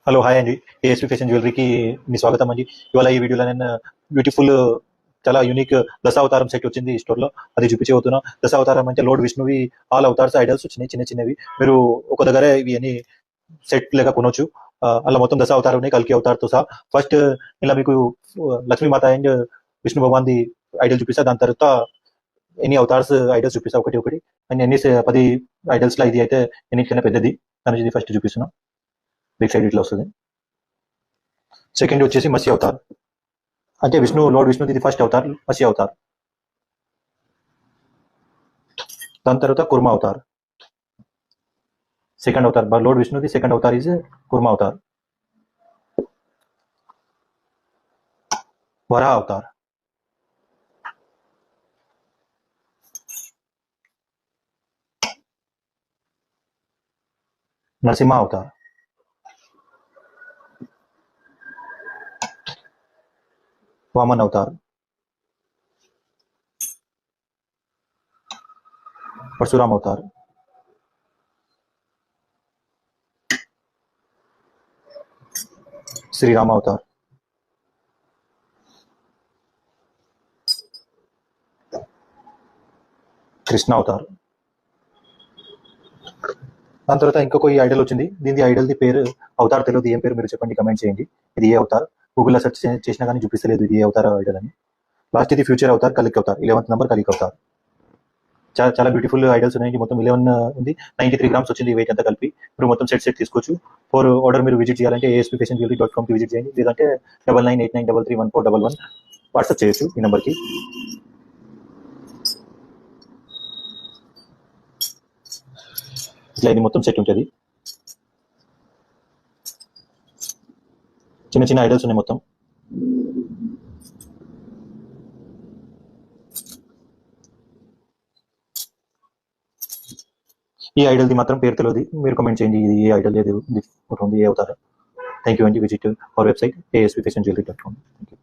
Hello hi అండి. ASP fashion జ్యువెలరీకి మీ స్వాగతం అండి. ఇవాళ ఈ వీడియోలో నేను బ్యూటిఫుల్ చాలా యూనిక్ దశావతారం సెట్ వచ్చింది ఈ స్టోర్లో. అది చూపించబోతున్నా. దశావతారం అంటే లోడ్ విష్ణువి ఆల్ అవతార్స్ ఐడల్స్ వచ్చినాయి, చిన్న చిన్నవి. మీరు ఒక దగ్గర ఇవి అన్ని సెట్ లేక కొనవచ్చు. అలా మొత్తం దశావతారం ఉన్నాయి, కల్కి అవతార్తో సహా. ఫస్ట్ ఇలా మీకు Lakshmimata and Vishnu Bhagwan the idol చూపిస్తా. దాని తర్వాత ఎన్ని అవతార్స్ ఐడల్స్ చూపిస్తా ఒకటి ఒకటి. అండ్ ఎన్ని 10 ఐడల్స్లో ఇది అయితే ఎన్నిటికైనా పెద్దది. దాని ఇది ఫస్ట్ చూపిస్తున్నా. బిగ్ సైడ్ ఇట్లా వస్తుంది. సెకండ్ వచ్చేసి మత్స్య అవతార్, అంటే లార్డ్ విష్ణుది ఇది ఫస్ట్ అవతార్, మత్స్య అవతార్. దాని తర్వాత కుర్మ అవతార్, సెకండ్ అవతార్. లార్డ్ విష్ణుది సెకండ్ అవతార్ ఈజ్ కుర్మ అవతార్. వరాహ అవతార్, నరసింహ అవతార్, వామన్ అవతార్, పరశురామ్ అవతార్, శ్రీరామ అవతార్, కృష్ణ అవతార్. దాని తర్వాత ఇంకొక ఈ ఐడల్ వచ్చింది. దీని ఐడల్ది పేరు అవతార్ తెలియదు, ఏం పేరు మీరు చెప్పండి, కమెంట్ చేయండి. ఇది ఏ అవతార్? గూగుల్లో సెర్చ్ చేసినా కానీ చూపిస్తలేదు ఇది ఏ అవతార్ ఐడల్ అని. లాస్ట్ ఇది ఫ్యూచర్ అవతార్, కలిక్ అవతార్, 11th నెంబర్ కలిక్ అవతార్. చాలా చాలా బ్యూటిఫుల్ ఐడల్స్ ఉన్నాయి. మొత్తం 11 ఉంది. 93 grams వచ్చింది వెయిట్ అంతా కలిపి. ఇప్పుడు మొత్తం సెట్ తీసుకోవచ్చు. ఫర్ ఆర్డర్ మీరు విజిట్ చేయాలంటే aspfashionjewelry.com విజిట్ చేయండి. లేదంటే 9989331411 వాట్సాప్ చేయొచ్చు ఈ నెంబర్కి. ఇట్లా ఇది మొత్తం సెట్ ఉంటుంది. చిన్న చిన్న ఐడల్స్ ఉన్నాయి మొత్తం. ఈ ఐడల్ది మాత్రం పేరు తెలియదు, మీరు కమెంట్ చేయండి ఇది ఏ ఐడల్ ఏది ఉంది, ఏ అవుతారు. థ్యాంక్ యూ అండి. Visit our website aspfashionjewelry.com. Thank you.